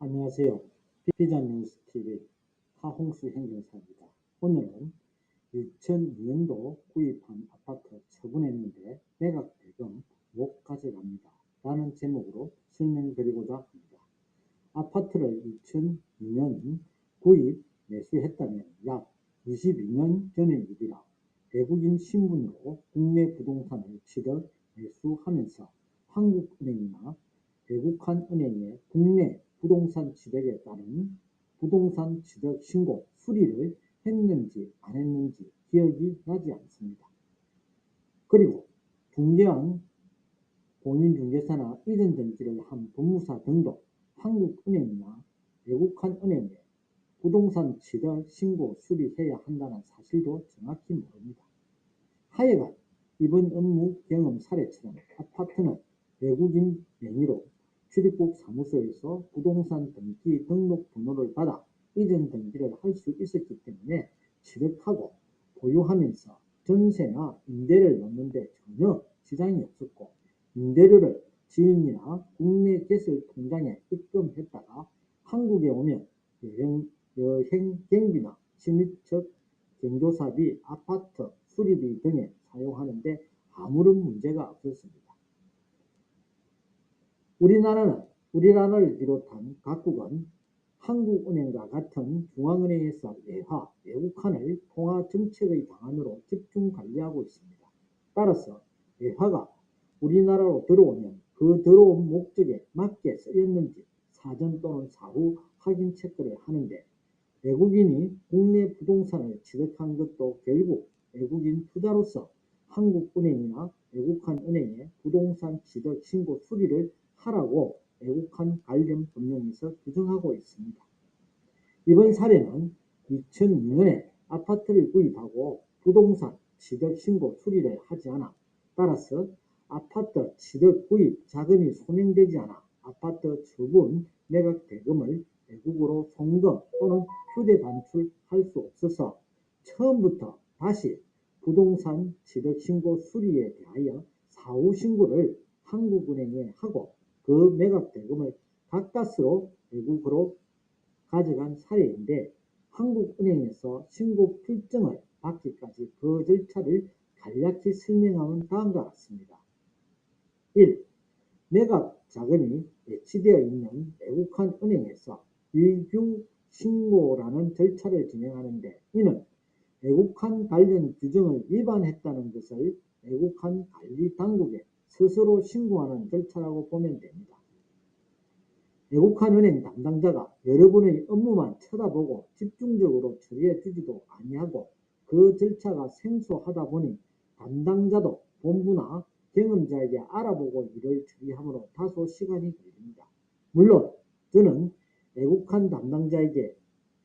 안녕하세요. 비전뉴스TV 하홍수 행정사입니다. 오늘은 2002년도 구입한 아파트 처분했는데 매각 대금 못 가져갑니다. 라는 제목으로 설명드리고자 합니다. 아파트를 2002년 구입 매수했다면 약 22년 전의 일이라 외국인 신분으로 국내 부동산을 취득 매수하면서 한국은행이나 외국한 은행의 국내 부동산 취득에 따른 부동산 취득 신고 수리를 했는지 안 했는지 기억이 나지 않습니다. 그리고 중개한 공인중개사나 이전 등기를 한 법무사 등도 한국은행이나 외국한 은행에 부동산 취득 신고 수리해야 한다는 사실도 정확히 모릅니다. 하여간 이번 업무 경험 사례처럼 아파트는 외국인 명의로 출입국 사무소에서 부동산 등기 등록 번호를 받아 이전 등기를 할 수 있었기 때문에 취득하고 보유하면서 전세나 임대를 넣는데 전혀 지장이 없었고, 임대료를 지인이나 국내 개설 통장에 입금했다가 한국에 오면 여행 경비나 친인척 경조사비, 아파트 수리비 등에 사용하는데 아무런 문제가 없었습니다. 우리나라를 비롯한 각국은 한국은행과 같은 중앙은행에서 외화, 외국환을 통화 정책의 방안으로 집중 관리하고 있습니다. 따라서 외화가 우리나라로 들어오면 그 들어온 목적에 맞게 쓰였는지 사전 또는 사후 확인 체크를 하는데, 외국인이 국내 부동산을 취득한 것도 결국 외국인 투자로서 한국은행이나 외국한 은행에 부동산 취득 신고 수리를 하라고 외국한 관련 법령에서 규정하고 있습니다. 이번 사례는 2002년에 아파트를 구입하고 부동산 취득 신고 수리를 하지 않아, 따라서 아파트 취득 구입 자금이 소명되지 않아 아파트 처분 매각 대금을 외국으로 송금 또는 휴대 반출할 수 없어서 처음부터 다시 부동산 취득 신고 수리에 대하여 사후 신고를 한국은행에 하고 그 매각 대금을 가까스로 외국으로 가져간 사례인데, 한국은행에서 신고 필증을 받기까지 그 절차를 간략히 설명하면 다음과 같습니다. 1. 매각 자금이 배치되어 있는 외국한 은행에서 위규 신고라는 절차를 진행하는데, 이는 외국한 관련 규정을 위반했다는 것을 외국한 관리 당국에 스스로 신고하는 절차라고 보면 됩니다. 외국한 은행 담당자가 여러분의 업무만 쳐다보고 집중적으로 처리해 주지도 아니하고 그 절차가 생소하다 보니 담당자도 본부나 경험자에게 알아보고 일을 처리하므로 다소 시간이 걸립니다. 물론 저는 외국한 담당자에게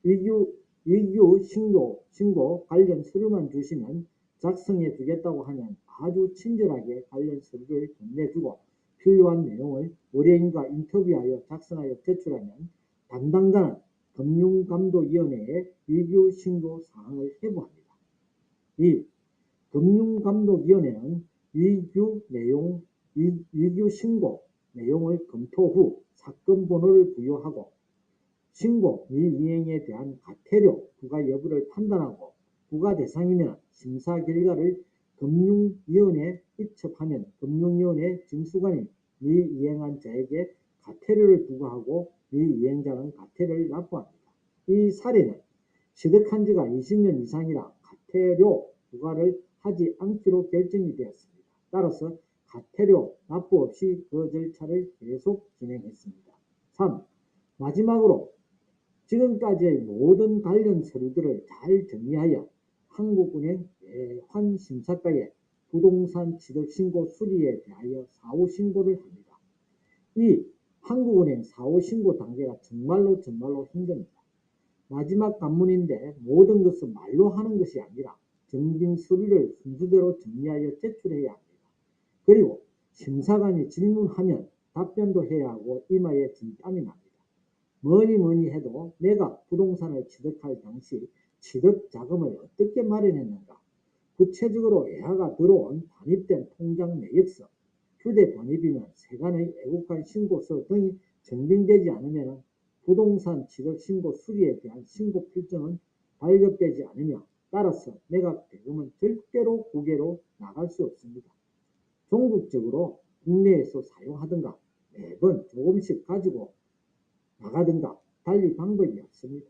위규 신고 관련 서류만 주시면 작성해 주겠다고 하면 아주 친절하게 관련 서류를 건네주고 필요한 내용을 의뢰인과 인터뷰하여 작성하여 제출하면 담당자는 금융감독위원회에 위규 신고 사항을 회부합니다. 2. 금융감독위원회는 위규 신고 내용을 검토 후 사건 번호를 부여하고 신고 미이행에 대한 과태료 부과 여부를 판단하고, 부과 대상이면 심사 결과를 금융위원회에 입첩하면 금융위원회 징수관이 미이행한 자에게 과태료를 부과하고 미이행자는 과태료를 납부합니다. 이 사례는 취득한 지가 20년 이상이라 과태료 부과를 하지 않기로 결정이 되었습니다. 따라서 과태료 납부 없이 그 절차를 계속 진행했습니다. 3. 마지막으로 지금까지의 모든 관련 서류들을 잘 정리하여 한국은행 외환심사과에 부동산 취득 신고 수리에 대하여 사후 신고를 합니다. 이 한국은행 사후 신고 단계가 정말로 힘듭니다. 마지막 관문인데 모든 것은 말로 하는 것이 아니라 정빈 서류를 순서대로 정리하여 제출해야 합니다. 그리고 심사관이 질문하면 답변도 해야 하고 이마에 진땀이 납니다. 뭐니 해도 내가 부동산을 취득할 당시 취득 자금을 어떻게 마련했는가, 구체적으로 외화가 들어온 반입된 통장 내역서, 휴대 번호비는 세간의 외국간 신고서 등이 정빈되지 않으면 부동산 취득 신고 수리에 대한 신고 필증은 발급되지 않으며 따라서 매각 대금은 절대로 국외로 나갈 수 없습니다. 종국적으로 국내에서 사용하든가 매번 조금씩 가지고 나가든가 달리 방법이 없습니다.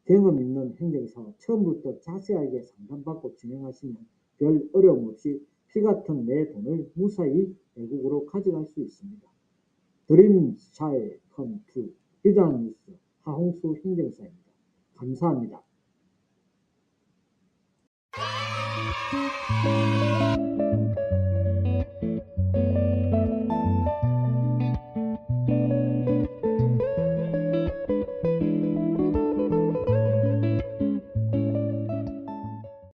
경험 있는 행정사와 처음부터 자세하게 상담받고 진행하시면 별 어려움 없이 피 같은 내 돈을 무사히 외국으로 가져갈 수 있습니다. 드림스 차일 컴투 비전뉴스 하홍수 행정사입니다. 감사합니다.